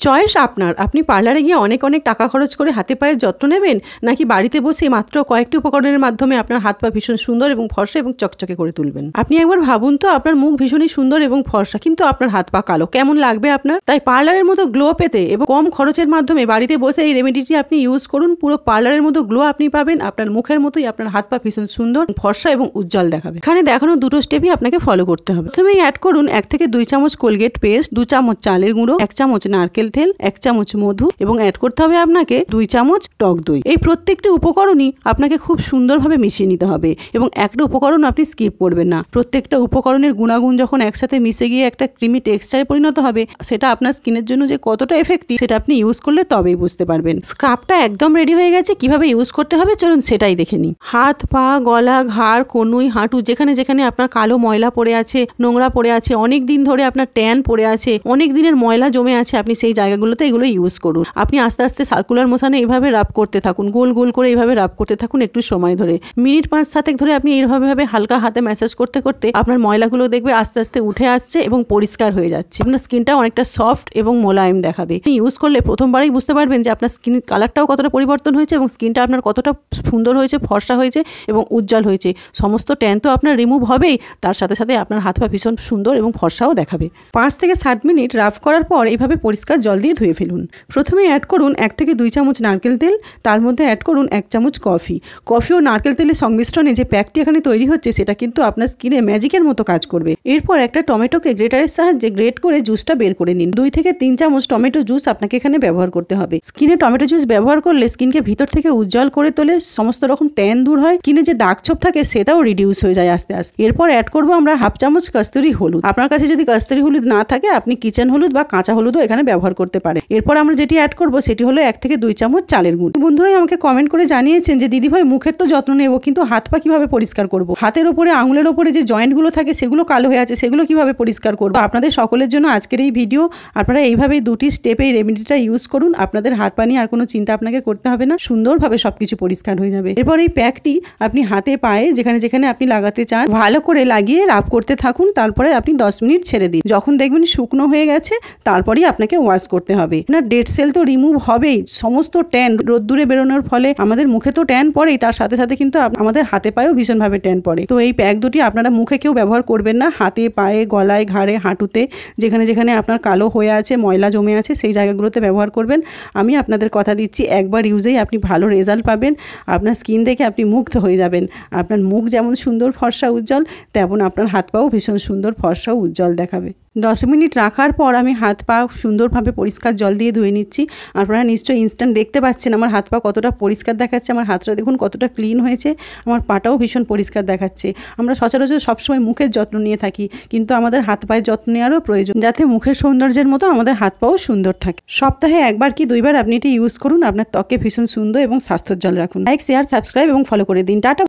Choice আপনার। আপনি পার্লারে গিয়ে অনেক অনেক টাকা খরচ করে হাতে পায়ের যত্ন নেবেন, নাকি বাড়িতে বসে মাত্র কয়েকটি উপকরণের মাধ্যমে আপনার হাত পা ভীষণ সুন্দর এবং ফর্সা এবং চকচকে করে তুলবেন। আপনি একবার ভাবুন তো, আপনার মুখ ভীষণই সুন্দর এবং ফর্সা, কিন্তু আপনার হাত পা কালো, কেমন লাগবে আপনার? তাই পার্লারের মতো গ্লো পেতে এবং কম খরচের মাধ্যমে বাড়িতে বসে এই রেমেডিটি আপনি ইউজ করুন। পুরো পার্লারের মতো গ্লো আপনি পাবেন। আপনার মুখের মতোই আপনার হাত পা ভীষণ সুন্দর, ফর্সা এবং উজ্জ্বল দেখাবে। এখানে দেখানো দুটো স্টেপই আপনাকে ফলো করতে হবে। প্রথমেই অ্যাড করুন 1 থেকে 2 চামচ কোলগেট পেস্ট, 2 চামচ চালের গুঁড়ো, 1 চামচ নারকেল তেল, 1 চামচ মধু এবং অ্যাড করতে হবে আপনাকে 2 চামচ টক দই। এই প্রত্যেকটি উপকরণই আপনাকে খুব সুন্দরভাবে মিশিয়ে নিতে হবে এবং একটা উপকরণ আপনি স্কিপ করবেন না। প্রত্যেকটা উপকরণের গুণাগুণ যখন একসাথে মিশে গিয়ে একটা ক্রিমি টেক্সচারে পরিণত হবে, সেটা আপনার স্কিনের জন্য যে কতটা এফেক্টিভ সেটা আপনি ইউজ করলে তবেই বুঝতে পারবেন। স্ক্রাবটা একদম রেডি হয়ে গেছে। কিভাবে ইউজ করতে হবে চলুন সেটাই দেখে নিই। হাত, পা, গলা, ঘাড়, কনুই, হাঁটু, যেখানে যেখানে আপনার কালো ময়লা পড়ে আছে, নোংরা পড়ে আছে, অনেক দিন ধরে আপনার ট্যান পড়ে আছে, অনেক দিনের ময়লা জমে আছে, আপনি সেই জায়গাগুলোতে এগুলো ইউজ করুন। আপনি আস্তে আস্তে সার্কুলার মোশনে এইভাবে রাব করতে থাকুন, গোল গোল করে এইভাবে রাব করতে থাকুন একটু সময় ধরে। মিনিট 5-7 ধরে আপনি এইভাবে হালকা হাতে ম্যাসাজ করতে করতে আপনার ময়লাগুলো দেখবে আস্তে আস্তে উঠে আসছে এবং পরিষ্কার হয়ে যাচ্ছে। আপনার স্কিনটা অনেকটা সফট এবং মোলায়েম দেখাবে। আপনি ইউজ করলে প্রথমবারই বুঝতে পারবেন যে আপনার স্কিন কালারটাও কতটা পরিবর্তন হয়েছে এবং স্কিনটা আপনার কতটা সুন্দর হয়েছে, ফর্সা হয়েছে এবং উজ্জ্বল হয়েছে। সমস্ত ট্যান তো আপনার রিমুভ হবেই, তার সাথে সাথে আপনার হাত পা ভীষণ সুন্দর এবং ফর্সাও দেখাবে। 5 থেকে 7 মিনিট রাব করার পর এইভাবে পরিষ্কার জল দিয়ে ধুয়ে ফেলুন। প্রথমে অ্যাড করুন 1 থেকে 2 চামচ নারকেল তেল, তার মধ্যে অ্যাড করুন 1 চামচ কফি। কফি ও নারকেল তেলের সংমিশ্রণে যে প্যাকটি এখানে তৈরি হচ্ছে সেটা কিন্তু আপনার স্কিনে ম্যাজিকের মতো কাজ করবে। এরপর একটা টমেটোকে গ্রেটারের সাহায্যে গ্রেট করে জুসটা বের করে নিন। 2 থেকে 3 চামচ টমেটো জুস আপনাকে এখানে ব্যবহার করতে হবে। স্কিনে টমেটো জুস ব্যবহার করলে স্কিনকে ভিতর থেকে উজ্জ্বল করে তোলে, সমস্ত রকম ট্যান দূর হয়, স্কিনে যে দাগ ছোপ থাকে সেটাও রিডিউস হয়ে যায় আস্তে আস্তে। এরপর অ্যাড করবো আমরা 1/2 চামচ কস্তুরি হলুদ। আপনার কাছে যদি কস্তুরি হলুদ না থাকে আপনি কিচেন হলুদ বা কাঁচা হলুদও এখানে ব্যবহার করতে পারে। এরপর আমরা যেটি অ্যাড করবো সেটি হলো 1 থেকে 2 চামচ চালের গুঁড়ো। বন্ধুরাই আমাকে কমেন্ট করে জানিয়েছেন যে দিদিভাই মুখের তো যত্ন নেবো, কিন্তু হাত পা কিভাবে পরিষ্কার করবো? হাতের ওপরে, আঙুলের ওপরে যে জয়েন্টগুলো থাকে সেগুলো কালো হয়ে আছে, সেগুলো কিভাবে পরিষ্কার করবো? আপনাদের সকলের জন্য আজকের এই ভিডিও। আপনারা এইভাবে 2টি স্টেপে এই রেমেডিটা ইউজ করুন। আপনাদের হাত পা নিয়ে আর কোনো চিন্তা আপনাকে করতে হবে না, সুন্দরভাবে সবকিছু পরিষ্কার হয়ে যাবে। এরপর এই প্যাকটি আপনি হাতে, পায়ে, যেখানে যেখানে আপনি লাগাতে চান ভালো করে লাগিয়ে রাব করতে থাকুন। তারপরে আপনি 10 মিনিট ছেড়ে দিন। যখন দেখবেন শুকনো হয়ে গেছে তারপরেই আপনাকে ওয়াশ করতে হবে। না, ডেড সেল তো রিমুভ হবেই। সমস্ত ট্যান রোদ্দুরে বেরোনোর ফলে আমাদের মুখে তো ট্যান পড়েই, তার সাথে সাথে কিন্তু আমাদের হাতে পায়েও ভীষণভাবে ট্যান পড়ে। তো এই প্যাক দুটি আপনারা মুখে কেউ ব্যবহার করবেন না, হাতে, পায়ে, গলায়, ঘাড়ে, হাঁটুতে, যেখানে যেখানে আপনার কালো হয়ে আছে, ময়লা জমে আছে সেই জায়গাগুলোতে ব্যবহার করবেন। আমি আপনাদের কথা দিচ্ছি, একবার ইউজেই আপনি ভালো রেজাল্ট পাবেন। আপনার স্কিন দেখে আপনি মুগ্ধ হয়ে যাবেন। আপনার মুখ যেমন সুন্দর, ফর্সা, উজ্জ্বল, তেমন আপনার হাত পাও ভীষণ সুন্দর, ফর্সা, উজ্জ্বল দেখাবে। 10 মিনিট রাখার পর আমি হাত পা সুন্দরভাবে পরিষ্কার জল দিয়ে ধুয়ে নিচ্ছি। আপনারা নিশ্চয়ই ইনস্ট্যান্ট দেখতে পাচ্ছেন আমার হাত পা কতটা পরিষ্কার দেখাচ্ছে। আমার হাতটা দেখুন কতটা ক্লিন হয়েছে, আমার পাটাও ভীষণ পরিষ্কার দেখাচ্ছে। আমরা সচরাচর সবসময় মুখের যত্ন নিয়ে থাকি, কিন্তু আমাদের হাত পায়ের যত্ন নেওয়ারও প্রয়োজন, যাতে মুখের সৌন্দর্যের মতো আমাদের হাত পাও সুন্দর থাকে। সপ্তাহে 1বার কি 2বার আপনি এটি ইউজ করুন। আপনার ত্বকে ভীষণ সুন্দর এবং স্বাস্থ্যোজ্জ্বল রাখুন। লাইক, শেয়ার, সাবস্ক্রাইব এবং ফলো করে দিন। টাটা।